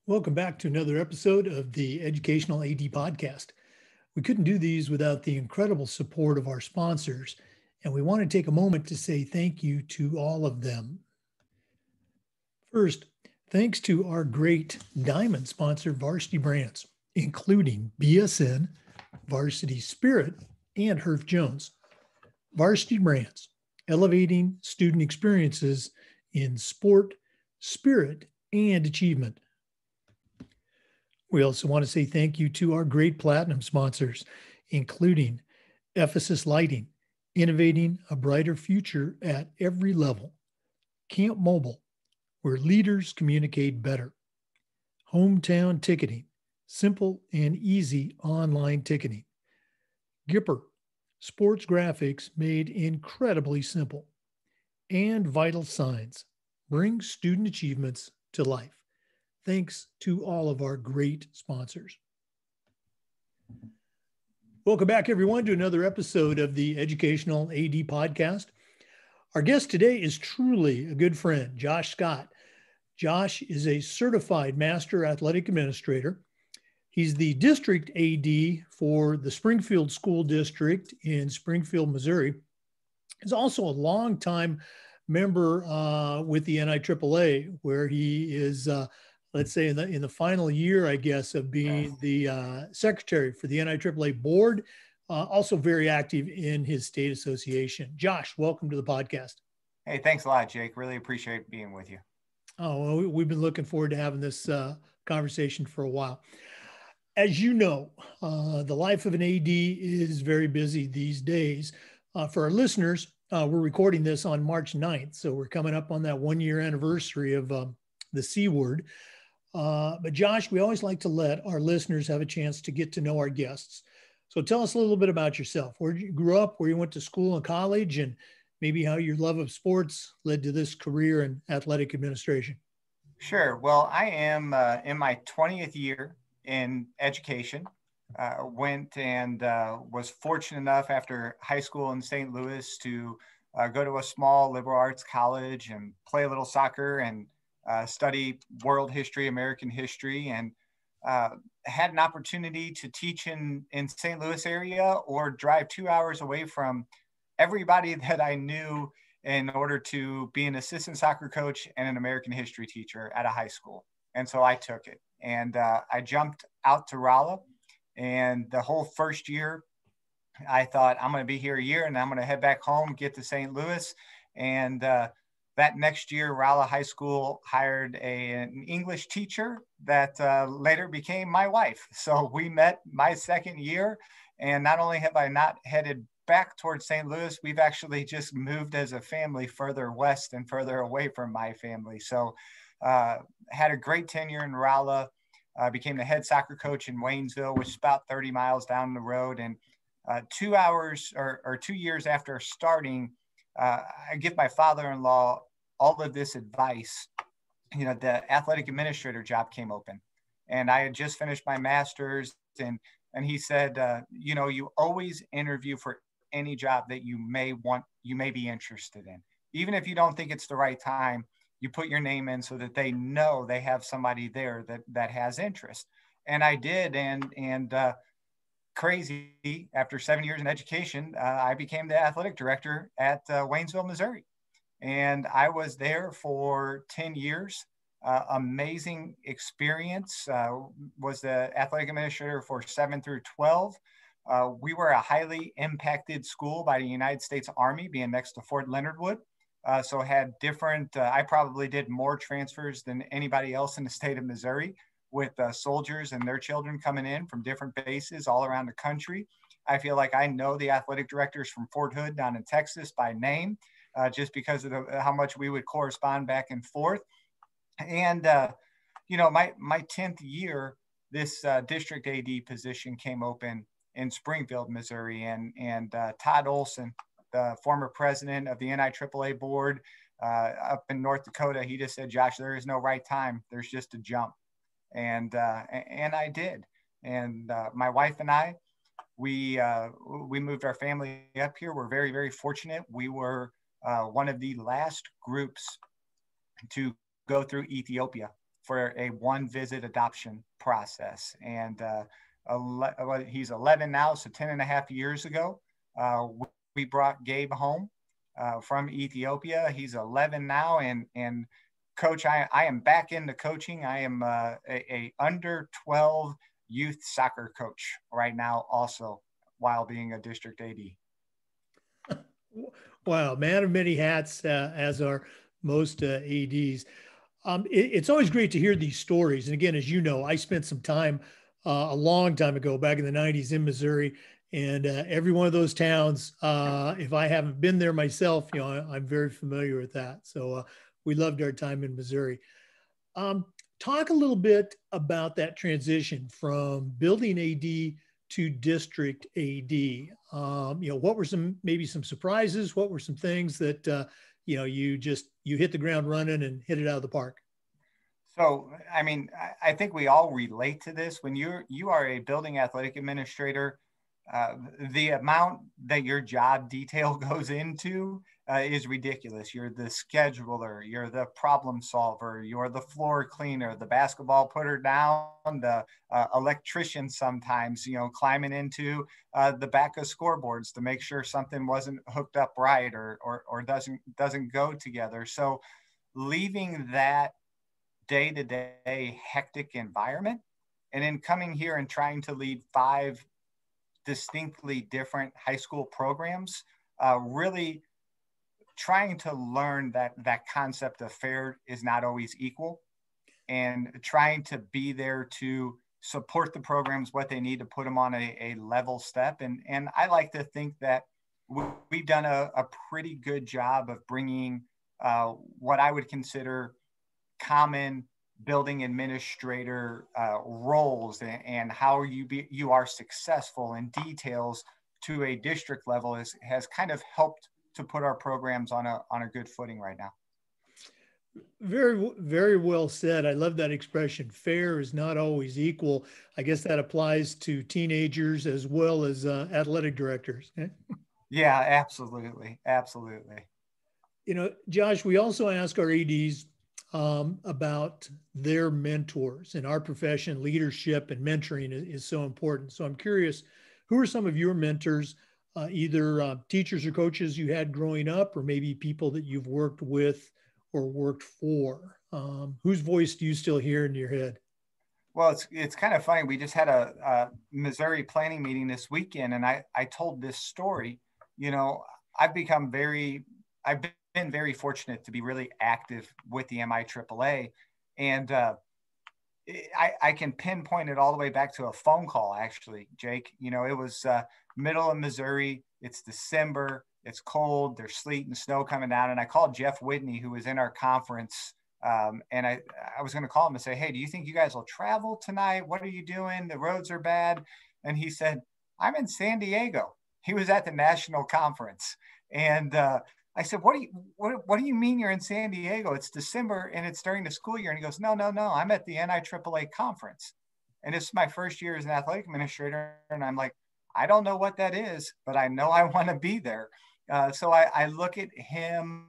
Welcome back to another episode of the Educational AD Podcast. We couldn't do these without the incredible support of our sponsors, and we want to take a moment to say thank you to all of them. First, thanks to our great diamond sponsor, Varsity Brands, including BSN, Varsity Spirit, and Herff Jones. Varsity Brands, elevating student experiences in sport, spirit, and achievement. We also want to say thank you to our great platinum sponsors, including Ephesus Lighting, innovating a brighter future at every level. Camp Mobile, where leaders communicate better. Hometown Ticketing, simple and easy online ticketing. Gipper, sports graphics made incredibly simple. And Vital Signs, bring student achievements to life. Thanks to all of our great sponsors. Welcome back, everyone, to another episode of the Educational AD Podcast. Our guest today is truly a good friend, Josh Scott. Josh is a certified master athletic administrator. He's the district AD for the Springfield School District in Springfield, Missouri. He's also a longtime member with the NIAAA, where he is let's say in the final year, I guess, of being the secretary for the NIAAA Board, also very active in his state association. Josh, welcome to the podcast. Hey, thanks a lot, Jake. Really appreciate being with you. Oh, well, we've been looking forward to having this conversation for a while. As you know, the life of an AD is very busy these days. For our listeners, we're recording this on March 9th, so we're coming up on that 1-year anniversary of the C word. But Josh, we always like to let our listeners have a chance to get to know our guests. So tell us a little bit about yourself, where you grew up, where you went to school and college, and maybe how your love of sports led to this career in athletic administration. Sure. Well, I am in my 20th year in education. Went and was fortunate enough after high school in St. Louis to go to a small liberal arts college and play a little soccer and study world history, American history, and had an opportunity to teach in St. Louis area or drive 2 hours away from everybody that I knew in order to be an assistant soccer coach and an American history teacher at a high school. And so I took it and I jumped out to Rolla, and the whole first year I thought I'm going to be here a year and I'm going to head back home, get to St. Louis. And that next year, Rolla High School hired an English teacher that later became my wife. So we met my second year, and not only have I not headed back towards St. Louis, we've actually just moved as a family further west and further away from my family. So had a great tenure in Rolla, became the head soccer coach in Waynesville, which is about 30 miles down the road. And 2 hours or 2 years after starting, I give my father-in-law all of this advice. You know, the athletic administrator job came open, and I had just finished my master's, and he said, you know, you always interview for any job that you may be interested in. Even if you don't think it's the right time, you put your name in so that they know they have somebody there that has interest. And I did, and crazy, after 7 years in education, I became the athletic director at Waynesville, Missouri. And I was there for 10 years. Amazing experience. Was the athletic administrator for 7 through 12. We were a highly impacted school by the United States Army, being next to Fort Leonard Wood. So had different, I probably did more transfers than anybody else in the state of Missouri, with soldiers and their children coming in from different bases all around the country. I feel like I know the athletic directors from Fort Hood down in Texas by name, just because of how much we would correspond back and forth. And, you know, my 10th year, this district AD position came open in Springfield, Missouri. And Todd Olson, the former president of the NIAAA Board up in North Dakota, he just said, Josh, there is no right time. There's just a jump. And I did. And my wife and I, we moved our family up here. We're very, very fortunate. We were one of the last groups to go through Ethiopia. for a one visit adoption process. And he's 11 now, so 10 and a half years ago, we brought Gabe home from Ethiopia. He's 11 now, and Coach, I am back into coaching. I am a under 12 youth soccer coach right now, also while being a district AD. Wow, man of many hats, as are most ADs. It's always great to hear these stories. And again, as you know, I spent some time a long time ago, back in the 90s in Missouri. And every one of those towns, if I haven't been there myself, I'm very familiar with that. So we loved our time in Missouri. Talk a little bit about that transition from building AD to district AD. What were maybe some surprises? What were some things that, you hit the ground running and hit it out of the park? So, I mean, I think we all relate to this. When you are a building athletic administrator, the amount that your job detail goes into is ridiculous. You're the scheduler, you're the problem solver, you're the floor cleaner, the basketball putter down, the electrician sometimes, climbing into the back of scoreboards to make sure something wasn't hooked up right or doesn't go together. So leaving that day-to-day hectic environment and then coming here and trying to lead 5 distinctly different high school programs, really trying to learn that concept of fair is not always equal, and trying to be there to support the programs, what they need to put them on a level step. And I like to think that we've done a pretty good job of bringing what I would consider common building administrator roles and how you are successful in details to a district level has kind of helped to put our programs on a good footing right now. Very, very well said. I love that expression. Fair is not always equal. I guess that applies to teenagers as well as athletic directors. Yeah, absolutely. Absolutely. Josh, we also ask our ADs about their mentors. In our profession, leadership and mentoring is so important. So I'm curious, who are some of your mentors, either teachers or coaches you had growing up, or maybe people that you've worked with or worked for? Whose voice do you still hear in your head? Well, it's kind of funny. We just had a Missouri planning meeting this weekend, and I told this story. I've been very fortunate to be really active with the NIAAA, and I can pinpoint it all the way back to a phone call, actually, Jake. It was middle of Missouri. It's December. It's cold. There's sleet and snow coming down. And I called Jeff Whitney, who was in our conference. And I was going to call him and say, hey, do you think you guys will travel tonight? What are you doing? The roads are bad. And he said, I'm in San Diego. He was at the national conference. And I said, what do you mean you're in San Diego? It's December and it's during the school year. And he goes, no, I'm at the NIAAA conference. And it's my first year as an athletic administrator. And I'm like, I don't know what that is, but I know I want to be there. So I look at him.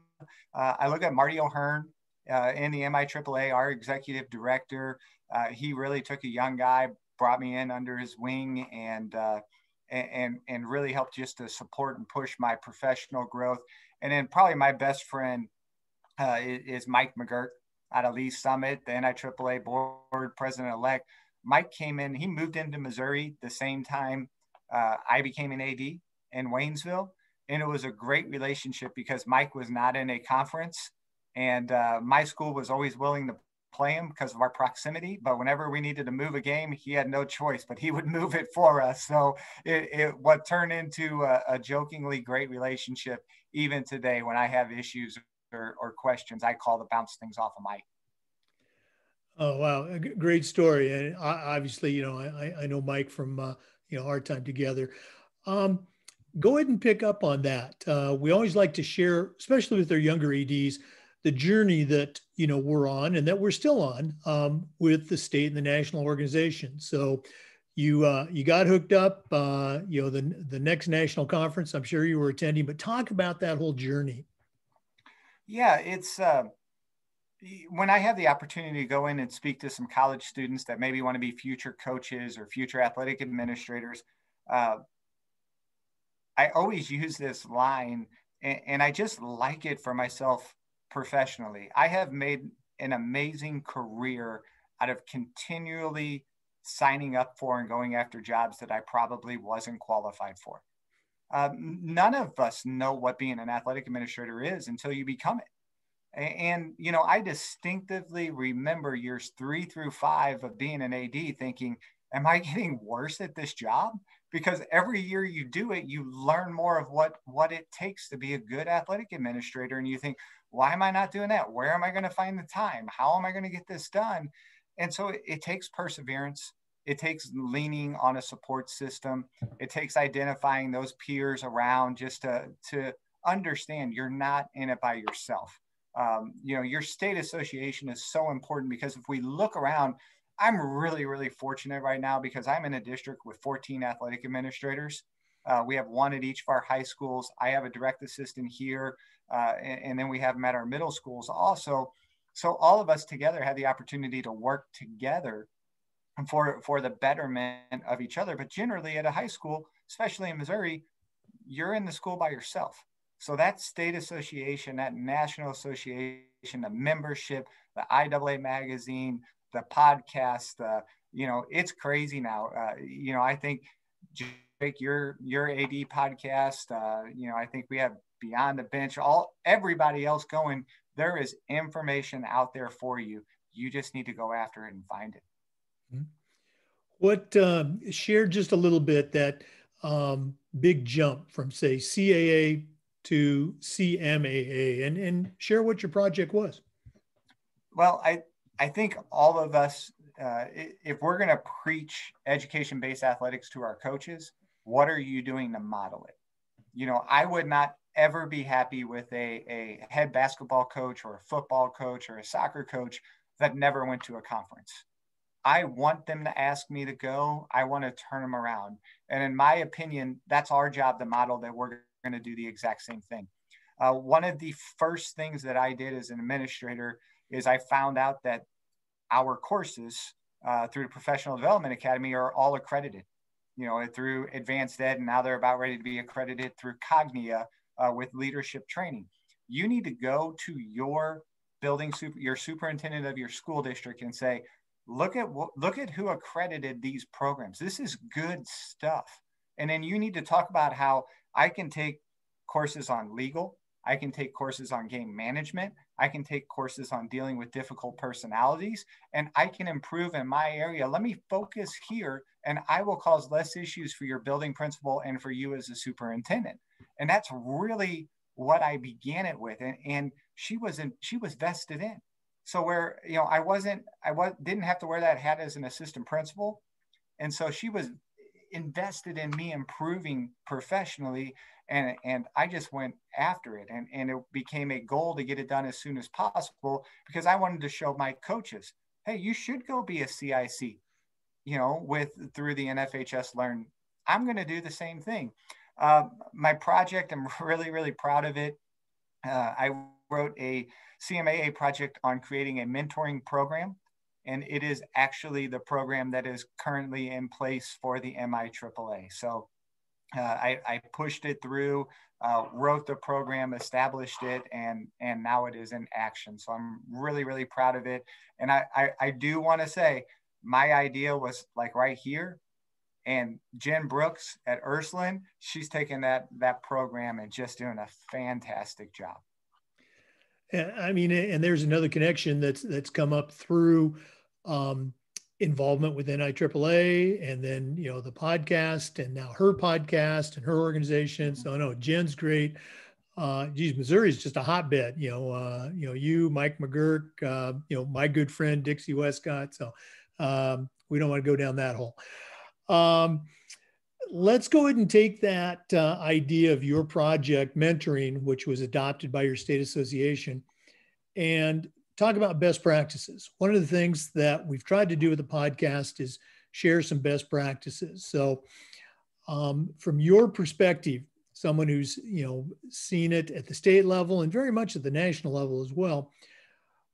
I look at Marty O'Hearn in the NIAAA, our executive director. He really took a young guy, brought me in under his wing, and really helped just to support and push my professional growth. And then probably my best friend is Mike McGirt out of Lee Summit, the NIAAA board president-elect. Mike came in, he moved into Missouri the same time I became an AD in Waynesville. And it was a great relationship because Mike was not in a conference, and my school was always willing to play him because of our proximity. But whenever we needed to move a game, he had no choice, but he would move it for us. So what turned into a jokingly great relationship. Even today, when I have issues or questions, I call to bounce things off of Mike. Oh, wow. A great story. And obviously, I know Mike from, our time together. Go ahead and pick up on that. We always like to share, especially with our younger ADs, the journey that, we're on and that we're still on with the state and the national organization. So you got hooked up, the next national conference, I'm sure you were attending, but talk about that whole journey. Yeah, when I have the opportunity to go in and speak to some college students that maybe want to be future coaches or future athletic administrators, I always use this line, and I just like it for myself professionally. I have made an amazing career out of continually signing up for and going after jobs that I probably wasn't qualified for. None of us know what being an athletic administrator is until you become it. And, you know, I distinctively remember years 3 through 5 of being an AD thinking, am I getting worse at this job? Because every year you do it, you learn more of what it takes to be a good athletic administrator. And you think, why am I not doing that? Where am I going to find the time? How am I going to get this done? And so it takes perseverance. It takes leaning on a support system. It takes identifying those peers around just to understand you're not in it by yourself. You know, your state association is so important because if we look around, I'm really, really fortunate right now because I'm in a district with 14 athletic administrators. We have one at each of our high schools. I have a direct assistant here, and then we have them at our middle schools also. So all of us together had the opportunity to work together for the betterment of each other. But generally at a high school, especially in Missouri, you're in the school by yourself. So that state association, that national association, the membership, the IAA magazine, the podcast, you know, it's crazy now. You know, I think Jake, your AD podcast, you know, I think we have Beyond the Bench, everybody else going. There is information out there for you. You just need to go after it and find it. What share just a little bit that big jump from say CAA to CMAA and share what your project was. Well, I think all of us, if we're going to preach education-based athletics to our coaches, what are you doing to model it? You know, I would not ever be happy with a head basketball coach or a football coach or a soccer coach that never went to a conference. I want them to ask me to go. I want to turn them around. And in my opinion, that's our job to model that we're going to do the exact same thing. One of the first things that I did as an administrator is I found out that our courses through the Professional Development Academy are all accredited, you know, through Advanced Ed, and now they're about ready to be accredited through Cognia with leadership training. You need to go to your your superintendent of your school district and say, look at who accredited these programs. This is good stuff. And then you need to talk about how I can take courses on legal. I can take courses on game management. I can take courses on dealing with difficult personalities, and I can improve in my area. Let me focus here, and I will cause less issues for your building principal and for you as a superintendent. And that's really what I began it with. And she was vested in. So where, you know, I didn't have to wear that hat as an assistant principal. And so she was invested in me improving professionally. And I just went after it. And it became a goal to get it done as soon as possible because I wanted to show my coaches, hey, you should go be a CIC, you know, through the NFHS Learn. I'm going to do the same thing. My project, I'm really, really proud of it. I wrote a CMAA project on creating a mentoring program, and it is actually the program that is currently in place for the NIAAA. So I pushed it through, wrote the program, established it, and now it is in action. So I'm really, really proud of it. And I do want to say my idea was like right here. And Jen Brooks at Ursuline, she's taken that program and just doing a fantastic job. I mean, and there's another connection that's come up through involvement with NIAAA, and then, you know, the podcast, and now her podcast and her organization. So no, Jen's great. Missouri is just a hotbed. You, Mike McGurk, my good friend Dixie Westcott. So we don't want to go down that hole. Let's go ahead and take that idea of your project mentoring, which was adopted by your state association, and talk about best practices. One of the things that we've tried to do with the podcast is share some best practices. So from your perspective, someone who's, seen it at the state level and very much at the national level as well,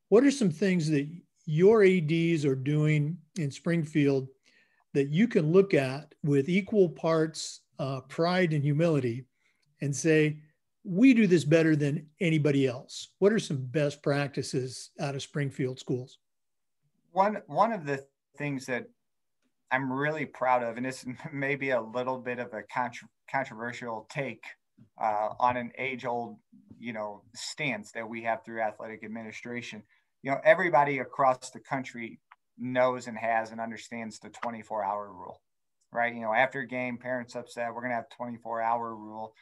What are some things that your ADs are doing in Springfield that you can look at with equal parts pride and humility and say, we do this better than anybody else? What are some best practices out of Springfield schools? One of the things that I'm really proud of, and this may be a little bit of a controversial take on an age-old, stance that we have through athletic administration. Everybody across the country knows and has and understands the 24-hour rule, right? After a game, parents upset, we're going to have 24-hour rule.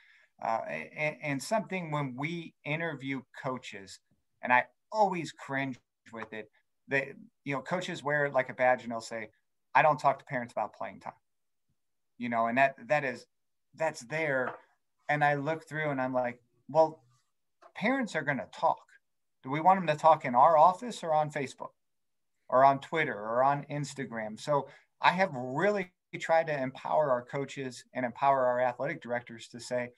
And something when we interview coaches, and I always cringe with it, that, coaches wear it like a badge and they'll say, I don't talk to parents about playing time, and that's there. And I look through and I'm like, well, parents are going to talk. Do we want them to talk in our office or on Facebook or on Twitter or on Instagram? So I have really tried to empower our coaches and empower our athletic directors to say,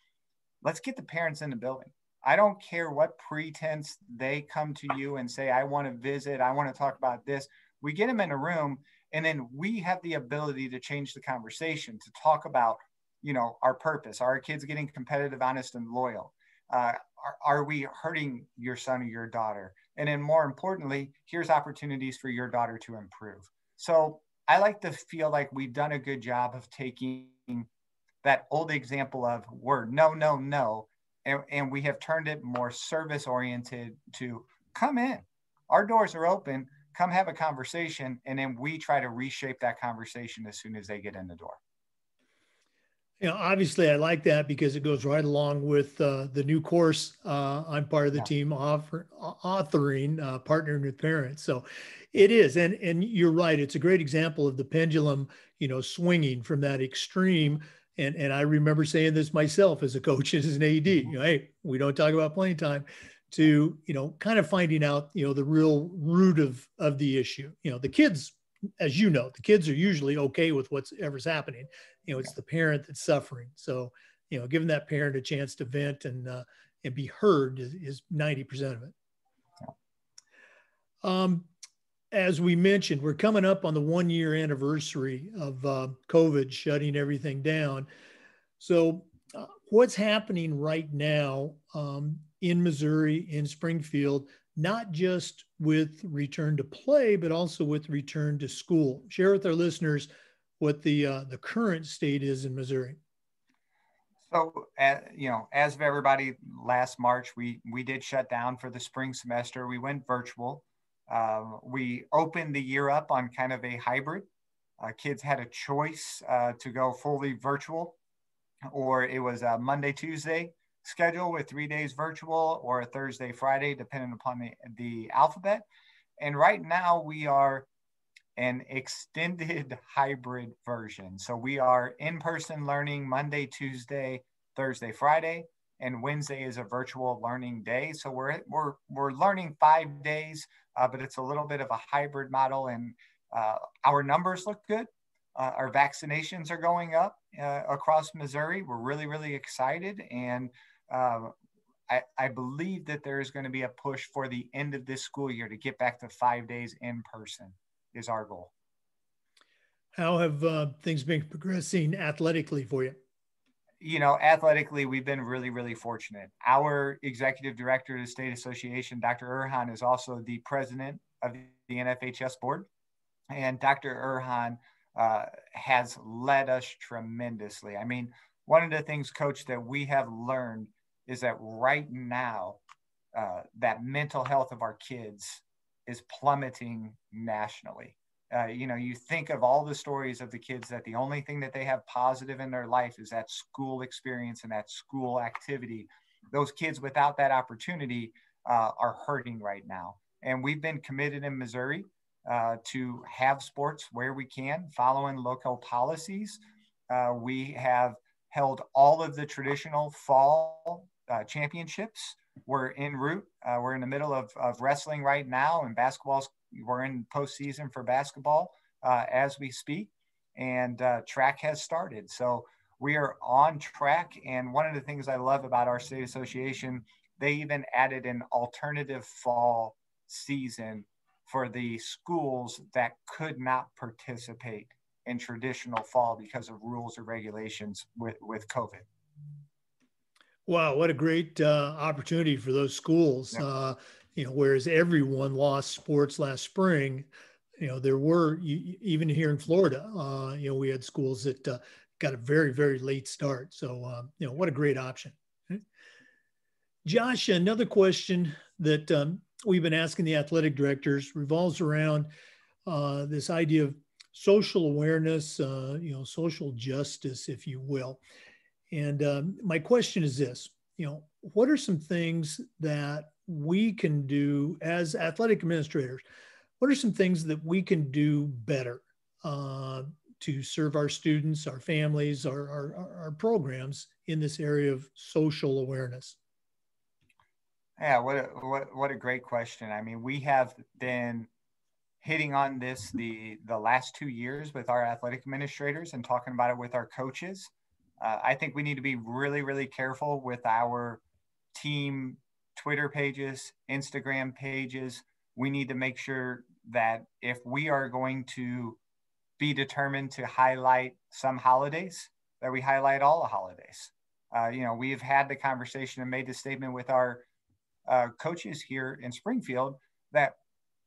let's get the parents in the building. I don't care what pretense they come to you and say, I want to visit, I want to talk about this. We get them in a room, and then we have the ability to change the conversation, to talk about, our purpose. Are our kids getting competitive, honest, and loyal? Are we hurting your son or your daughter? And then more importantly, here's opportunities for your daughter to improve. So I like to feel like we've done a good job of taking that old example of word, no, no, no. And we have turned it more service oriented to come in. Our doors are open. Come have a conversation. And then we try to reshape that conversation as soon as they get in the door. Obviously I like that because it goes right along with the new course I'm part of the team authoring, partnering with parents. So it is. And you're right. It's a great example of the pendulum, swinging from that extreme. And I remember saying this myself as a coach, as an AD, hey, we don't talk about playing time, to, kind of finding out, the real root of the issue. The kids, as the kids are usually okay with whatever's happening. It's the parent that's suffering. So, giving that parent a chance to vent and be heard is 90% of it. As we mentioned, we're coming up on the 1-year anniversary of COVID shutting everything down. So what's happening right now in Missouri, in Springfield, not just with return to play, but also with return to school? Share with our listeners what the current state is in Missouri. So, as of everybody, last March, we did shut down for the spring semester. We went virtual. We opened the year up on kind of a hybrid. Kids had a choice to go fully virtual, or it was a Monday, Tuesday schedule with 3 days virtual, or a Thursday, Friday, depending upon the alphabet. And right now we are an extended hybrid version. So we are in-person learning Monday, Tuesday, Thursday, Friday, and Wednesday is a virtual learning day. So we're learning 5 days, but it's a little bit of a hybrid model, and our numbers look good. Our vaccinations are going up across Missouri. We're really, really excited. And I believe that there is going to be a push for the end of this school year to get back to 5 days in person is our goal. How have things been progressing athletically for you? Athletically, we've been really, really fortunate. Our executive director of the state association, Dr. Erhan, is also the president of the NFHS board. And Dr. Erhan has led us tremendously. I mean, one of the things, Coach, that we have learned is that right now, that mental health of our kids is plummeting nationally. You think of all the stories of the kids that the only thing that they have positive in their life is that school experience and that school activity. Those kids without that opportunity are hurting right now. And we've been committed in Missouri to have sports where we can, following local policies. We have held all of the traditional fall championships. We're en route. We're in the middle of wrestling right now, and we're in postseason for basketball as we speak, and track has started. So we are on track. And one of the things I love about our state association, they even added an alternative fall season for the schools that could not participate in traditional fall because of rules or regulations with COVID. Wow, what a great opportunity for those schools. Yeah. Whereas everyone lost sports last spring, there were, even here in Florida, we had schools that got a very, very late start. So, what a great option. Josh, another question that we've been asking the athletic directors revolves around this idea of social awareness, social justice, if you will. And my question is this, what are some things that we can do as athletic administrators? What are some things that we can do better to serve our students, our families, our programs in this area of social awareness? Yeah, what a great question. I mean, we have been hitting on this the last 2 years with our athletic administrators and talking about it with our coaches. I think we need to be really, really careful with our team Twitter pages, Instagram pages. We need to make sure that if we are going to be determined to highlight some holidays, that we highlight all the holidays. We've had the conversation and made the statement with our coaches here in Springfield that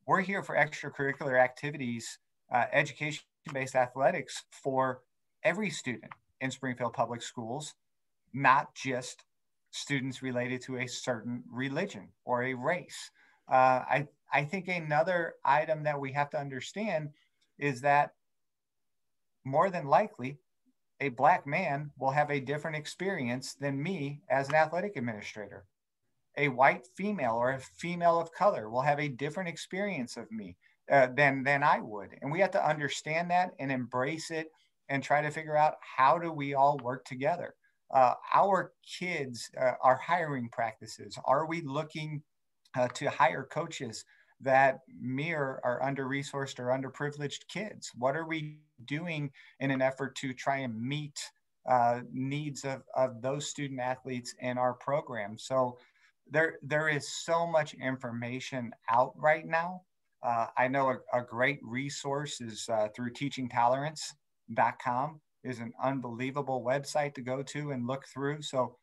we're here for extracurricular activities, education-based athletics for every student in Springfield Public Schools, not just students related to a certain religion or a race. I think another item that we have to understand is that more than likely, a Black man will have a different experience than me as an athletic administrator. A white female or a female of color will have a different experience of me than I would. And we have to understand that and embrace it and try to figure out how do we all work together. Our kids, our hiring practices, are we looking to hire coaches that mirror our under-resourced or underprivileged kids? What are we doing in an effort to try and meet needs of those student athletes in our program? So there is so much information out right now. I know a great resource is through teachingtolerance.com is an unbelievable website to go to and look through. So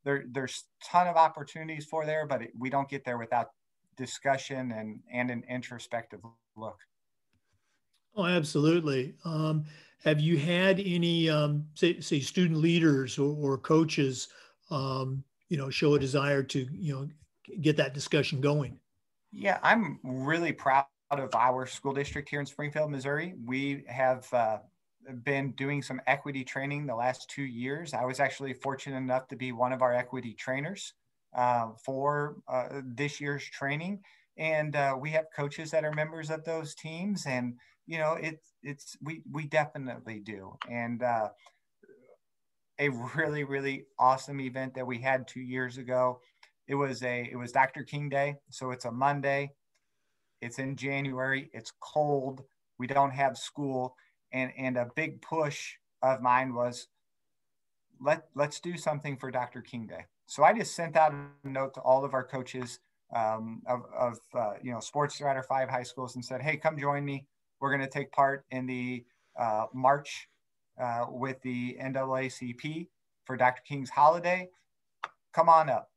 there's a ton of opportunities for there, but we don't get there without discussion and an introspective look. Oh, absolutely. Have you had any, say student leaders or coaches, show a desire to, get that discussion going? Yeah, I'm really proud of our school district here in Springfield, Missouri. We have been doing some equity training the last 2 years. I was actually fortunate enough to be one of our equity trainers for this year's training. And we have coaches that are members of those teams. And, we definitely do. And a really, really awesome event that we had 2 years ago. It was Dr. King Day. So it's a Monday. It's in January. It's cold. We don't have school. And a big push of mine was let's do something for Dr. King Day. So I just sent out a note to all of our coaches of sports throughout our 5 high schools and said, hey, come join me. We're going to take part in the march with the NAACP for Dr. King's holiday. Come on up.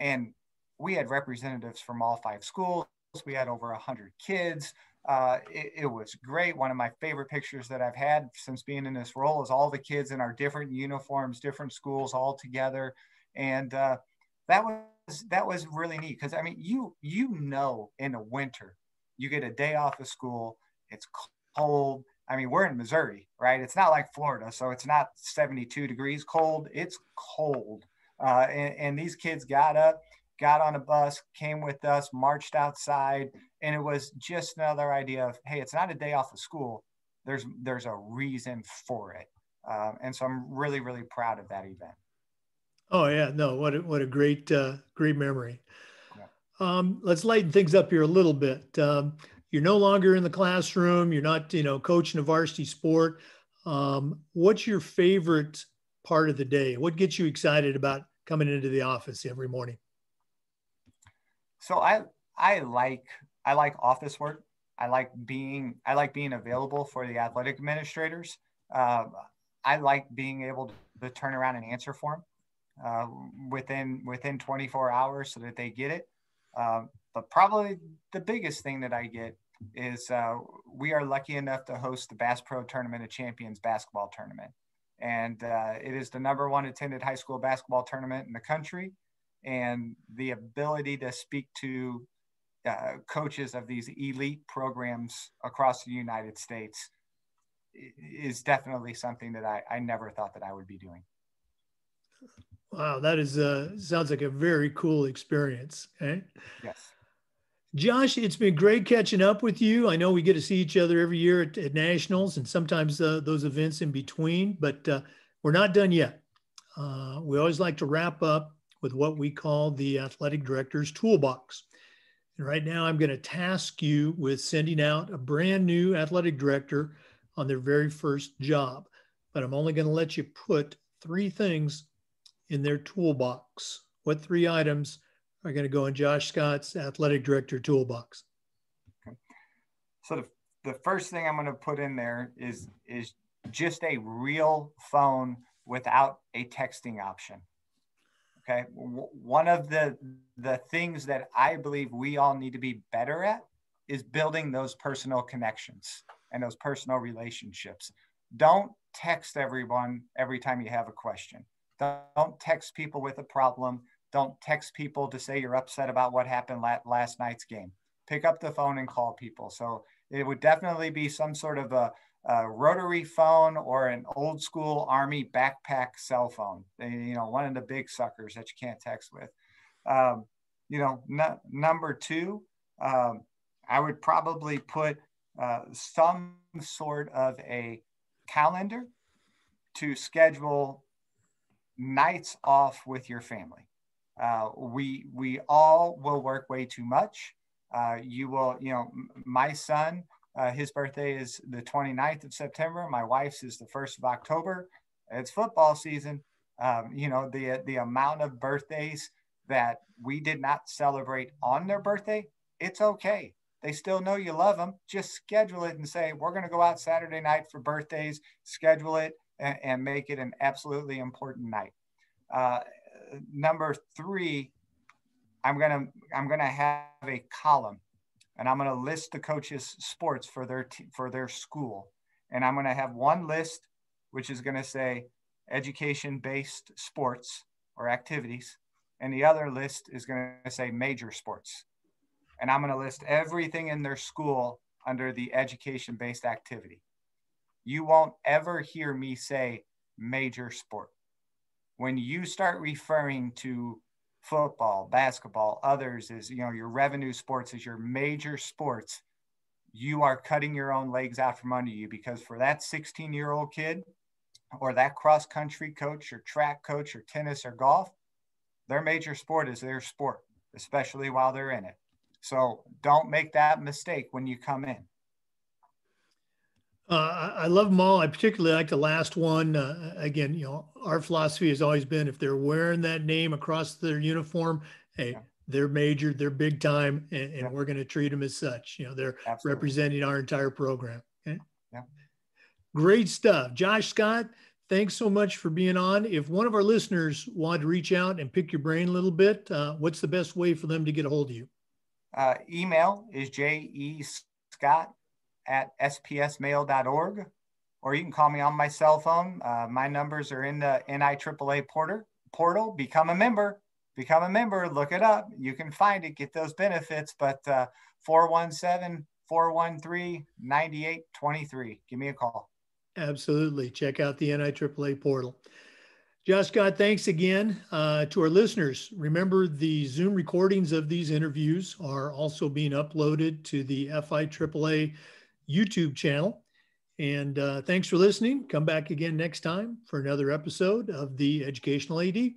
And we had representatives from all 5 schools. We had over 100 kids. It was great. One of my favorite pictures that I've had since being in this role is all the kids in our different uniforms, different schools all together. And that was really neat because, I mean, in the winter, you get a day off of school. It's cold. I mean, we're in Missouri, right? It's not like Florida, so it's not 72 degrees cold. It's cold. And these kids got up, got on a bus, came with us, marched outside, and it was just another idea of, hey, it's not a day off of school. There's a reason for it. And so I'm really, really proud of that event. Oh yeah, no, what a great memory. Yeah. Let's lighten things up here a little bit. You're no longer in the classroom. You're not, coaching a varsity sport. What's your favorite part of the day? What gets you excited about coming into the office every morning? So I like I like office work. I like being available for the athletic administrators. I like being able to turn around and answer for them within 24 hours so that they get it. But probably the biggest thing that I get is we are lucky enough to host the Bass Pro Tournament of Champions basketball tournament. And it is the #1 attended high school basketball tournament in the country. And the ability to speak to coaches of these elite programs across the United States is definitely something that I never thought that I would be doing. Wow, that is sounds like a very cool experience. Okay? Yes. Josh, it's been great catching up with you. I know we get to see each other every year at nationals and sometimes those events in between, but we're not done yet. We always like to wrap up with what we call the athletic director's toolbox. And right now I'm going to task you with sending out a brand new athletic director on their very first job, but I'm only going to let you put 3 things in their toolbox. What 3 items are going to go in Josh Scott's athletic director toolbox? Okay. So the first thing I'm going to put in there is just a real phone without a texting option. Okay. One of the things that I believe we all need to be better at is building those personal connections and those personal relationships. Don't text everyone every time you have a question. Don't text people with a problem. Don't text people to say you're upset about what happened last night's game. Pick up the phone and call people. So it would definitely be some sort of a rotary phone or an old school Army backpack cell phone. One of the big suckers that you can't text with. Number 2, I would probably put some sort of a calendar to schedule nights off with your family. We all will work way too much. My son, his birthday is the 29th of September. My wife's is the 1st of October. It's football season. The amount of birthdays that we did not celebrate on their birthday, it's okay. They still know you love them. Just schedule it and say, we're going to go out Saturday night for birthdays, schedule it and make it an absolutely important night. Number 3, I'm going to have a column and I'm going to list the coaches' sports for their school. And I'm going to have one list, which is going to say education-based sports or activities. And the other list is going to say major sports. And I'm going to list everything in their school under the education-based activity. You won't ever hear me say major sport. When you start referring to football, basketball, others as, your revenue sports as your major sports, you are cutting your own legs out from under you, because for that 16-year-old kid or that cross-country coach or track coach or tennis or golf, their major sport is their sport, especially while they're in it. So don't make that mistake when you come in. I love them all. I particularly like the last one. Again, our philosophy has always been, if they're wearing that name across their uniform, hey, yeah, they're major, they're big time, and yeah, we're going to treat them as such. They're absolutely representing our entire program. Okay? Yeah. Great stuff. Josh Scott, thanks so much for being on. If one of our listeners wanted to reach out and pick your brain a little bit, what's the best way for them to get a hold of you? Email is jescott@spsmail.org, or you can call me on my cell phone. My numbers are in the NIAAA portal. Become a member, look it up. You can find it, get those benefits, but 417-413-9823. Give me a call. Absolutely. Check out the NIAAA portal. Josh Scott, thanks again. To our listeners, remember the Zoom recordings of these interviews are also being uploaded to the FIAAA YouTube channel. And thanks for listening. Come back again next time for another episode of the Educational AD.